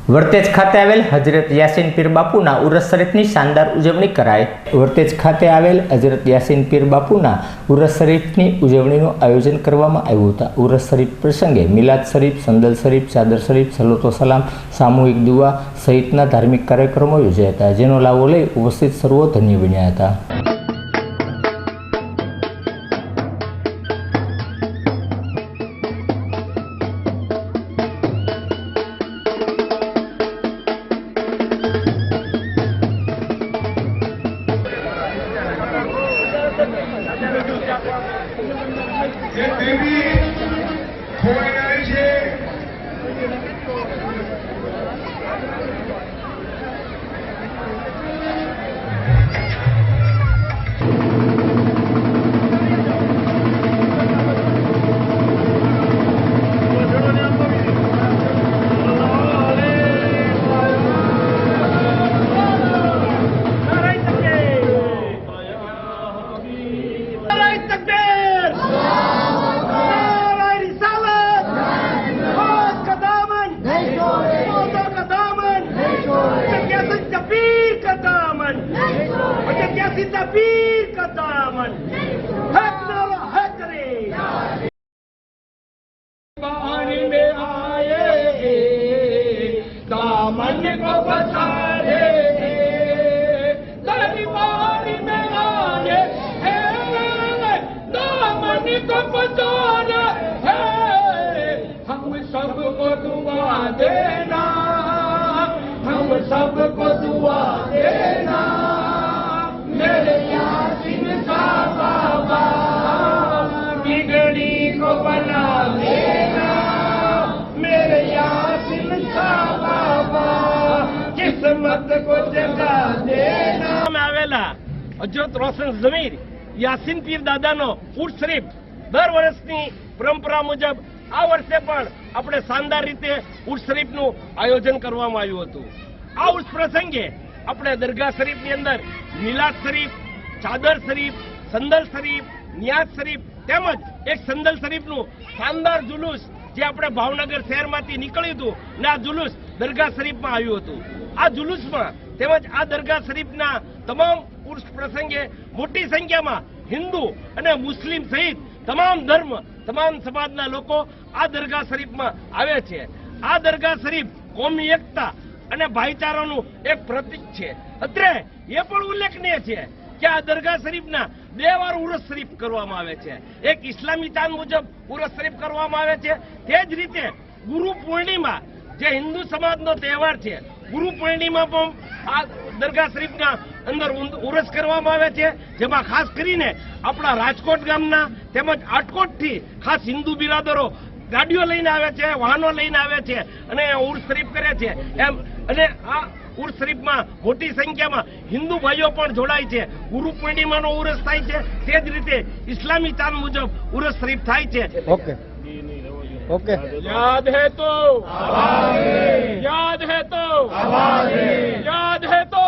વર્તેજ ખાતે આવેલ હજરત યાસીન પીર બાપુના ઉરસ શરીફની શાનદાર ઉજવણી કરાઈ। વર્તેજ ખાતે આવેલ હજરત યાસીન પીર બાપુના ઉરસ શરીફની ઉજવણીનું આયોજન કરવામાં આવ્યું હતું। ઉરસ શરીફ પ્રસંગે મિલાદ શરીફ, સંદલ શરીફ, ચાદર શરીફ, સલોતો સલામ, સામૂહિક દુઆ સહિતના ધાર્મિક કાર્યક્રમો યોજાયા હતા, જેનો લાભો લઈ ઉપસ્થિત સર્વો ધન્ય બન્યા હતા। पानी में आए दामन को बचाए, पानी में आए दामन को बचाना है। हम सबको दुआ देना, हम सबको दुआ देना, मेरे यासीन का बाबा बिगड़ी को बना देना, मेरे यासीन का बाबा किस्मत को जगा देना। में आवेला हजरत रोशन ज़मीर यासीन पीर दादानो ઉર્સ શરીફ દર વર્ષની પરંપરા મુજબ આ વર્ષે પણ આપણે શાનદાર રીતે ઉર્સ શરીફનું આયોજન કરવામાં આવ્યું હતું। આ ઉર્સ પ્રસંગે આપણે દરગાહ શરીફની અંદર મિલાદ શરીફ, ચાદર શરીફ, સંદલ શરીફ, નિયાઝ શરીફ તેમજ એક સંદલ શરીફનું શાનદાર જુલુસ જે આપણે ભાવનગર શહેરમાંથી નીકળ્યું હતું ને આ જુલુસ દરગાહ શરીફમાં આવ્યું હતું। આ જુલુસમાં તેમજ આ દરગાહ શરીફના તમામ ઉર્સ પ્રસંગે મોટી સંખ્યામાં હિન્દુ અને મુસ્લિમ સહિત તમામ ધર્મ, તમામ સમાજના લોકો આ દરગાહ શરીફમાં આવે છે। આ દરગાહ શરીફ કોમી એકતા અને ભાઈચારાનું એક પ્રતીક છે। અત્રે એ પણ ઉલ્લેખનીય છે કે આ દરગાહ શરીફના 2 વાર ઉરસ શરીફ કરવામાં આવે છે। એક ઇસ્લામી ચાંદ મુજબ ઉરસ શરીફ કરવામાં આવે છે, તે જ રીતે ગુરુ પૂર્ણિમા જે હિન્દુ સમાજનો તહેવાર છે, ગુરુ પૂર્ણિમા પણ આ દરગાહ શરીફના અંદર ઉરસ કરવામાં આવે છે, જેમાં ખાસ કરીને આપણા રાજકોટ ગામના તેમજ આટકોટથી ખાસ હિન્દુ બિરાદરો ગાડીઓ લઈને આવે છે, વાહનો લઈને આવે છે અને ઉર્સ શરીફ કરે છે એમ। અને આ ઉર્સ શરીફમાં મોટી સંખ્યામાં હિન્દુ ભાઈઓ પણ જોડાય છે। ગુરુ પૂર્ણિમાનો ઉરસ થાય છે, તે જ રીતે ઇસ્લામી ચાંદ મુજબ ઉરસ શરીફ થાય છે। ઓકે ઓકે, याद है तो याद है तो याद है तो